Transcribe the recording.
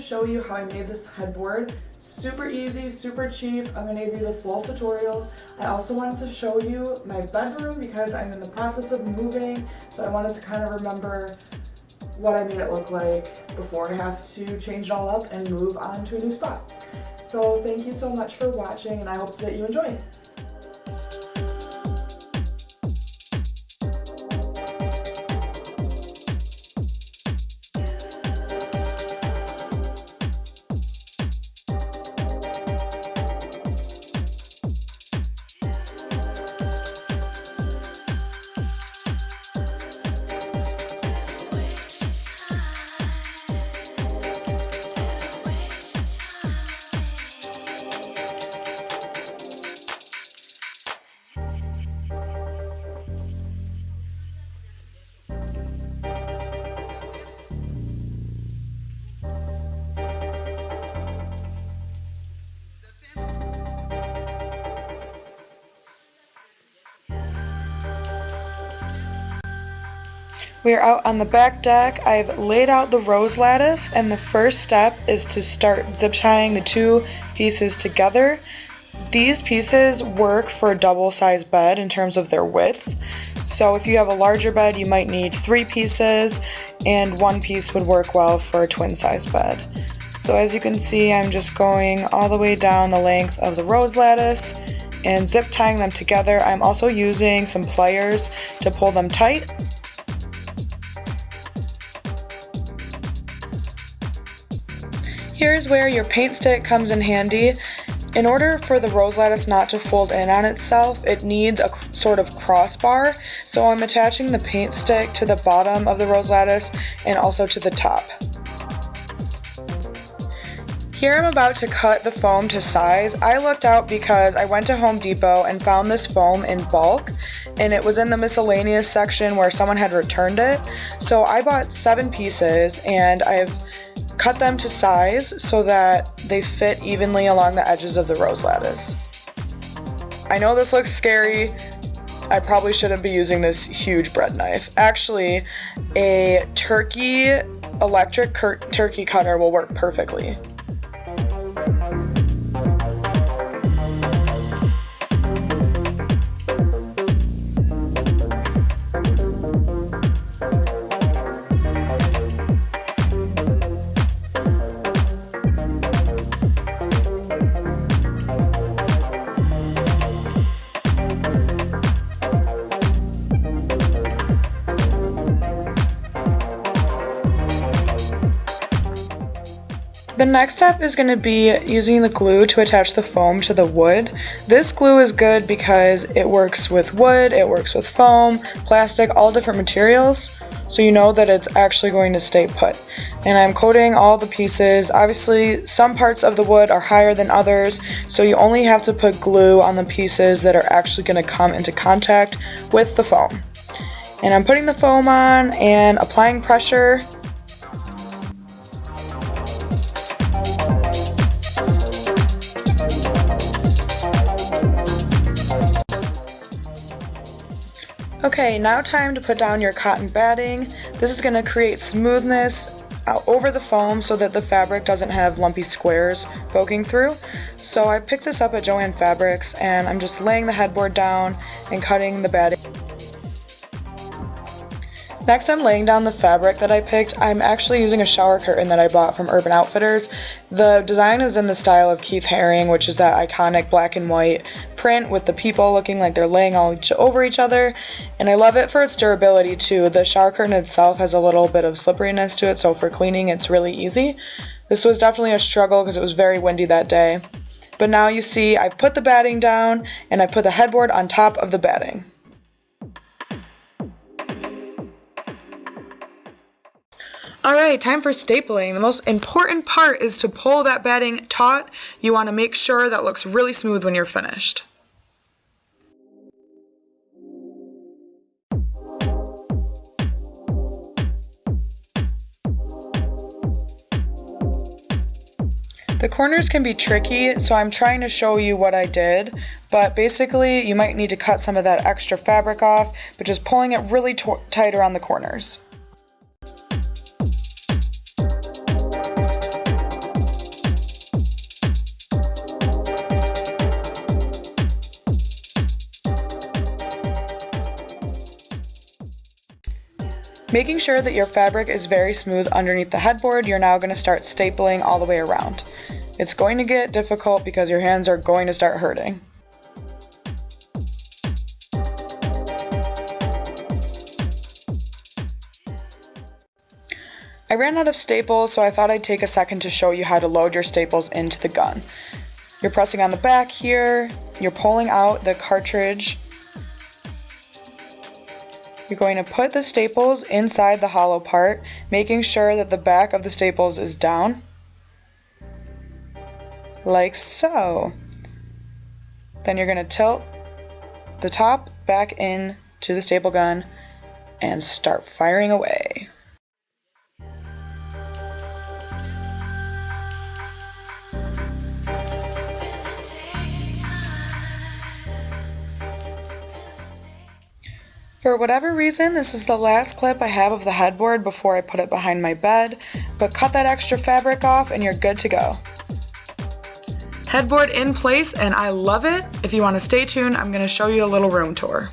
show you how I made this headboard. Super easy, super cheap. I'm going to give you the full tutorial. I also wanted to show you my bedroom because I'm in the process of moving, so I wanted to kind of remember what I made it look like before I have to change it all up and move on to a new spot. So thank you so much for watching, and I hope that you enjoy. We are out on the back deck. I've laid out the rose lattice, and the first step is to start zip tying the two pieces together. These pieces work for a double-sized bed in terms of their width. So if you have a larger bed, you might need 3 pieces, and 1 piece would work well for a twin-size bed. So as you can see, I'm just going all the way down the length of the rose lattice and zip tying them together. I'm also using some pliers to pull them tight. Here's where your paint stick comes in handy. In order for the rose lattice not to fold in on itself, it needs a sort of crossbar. So I'm attaching the paint stick to the bottom of the rose lattice and also to the top. Here I'm about to cut the foam to size. I looked out because I went to Home Depot and found this foam in bulk, and it was in the miscellaneous section where someone had returned it. So I bought 7 pieces, and I've cut them to size so that they fit evenly along the edges of the rose lattice. I know this looks scary. I probably shouldn't be using this huge bread knife. Actually, a electric turkey cutter will work perfectly. The next step is going to be using the glue to attach the foam to the wood. This glue is good because it works with wood, it works with foam, plastic, all different materials, so you know that it's actually going to stay put. And I'm coating all the pieces. Obviously, some parts of the wood are higher than others, so you only have to put glue on the pieces that are actually going to come into contact with the foam. And I'm putting the foam on and applying pressure. Okay, now time to put down your cotton batting. This is going to create smoothness over the foam so that the fabric doesn't have lumpy squares poking through. So I picked this up at Joann Fabrics, and I'm just laying the headboard down and cutting the batting. Next, I'm laying down the fabric that I picked. I'm actually using a shower curtain that I bought from Urban Outfitters. The design is in the style of Keith Haring, which is that iconic black and white print with the people looking like they're laying all over each other. And I love it for its durability too. The shower curtain itself has a little bit of slipperiness to it, so for cleaning it's really easy. This was definitely a struggle because it was very windy that day. But now you see I've put the batting down and I put the headboard on top of the batting. Alright, time for stapling. The most important part is to pull that batting taut. You want to make sure that looks really smooth when you're finished. The corners can be tricky, so I'm trying to show you what I did, but basically you might need to cut some of that extra fabric off, but just pulling it really tight around the corners. Making sure that your fabric is very smooth underneath the headboard, you're now going to start stapling all the way around. It's going to get difficult because your hands are going to start hurting. I ran out of staples, so I thought I'd take a second to show you how to load your staples into the gun. You're pressing on the back here, you're pulling out the cartridge. You're going to put the staples inside the hollow part, making sure that the back of the staples is down, like so. Then you're going to tilt the top back in to the staple gun and start firing away. For whatever reason, this is the last clip I have of the headboard before I put it behind my bed, but cut that extra fabric off and you're good to go. Headboard in place and I love it. If you want to stay tuned, I'm going to show you a little room tour.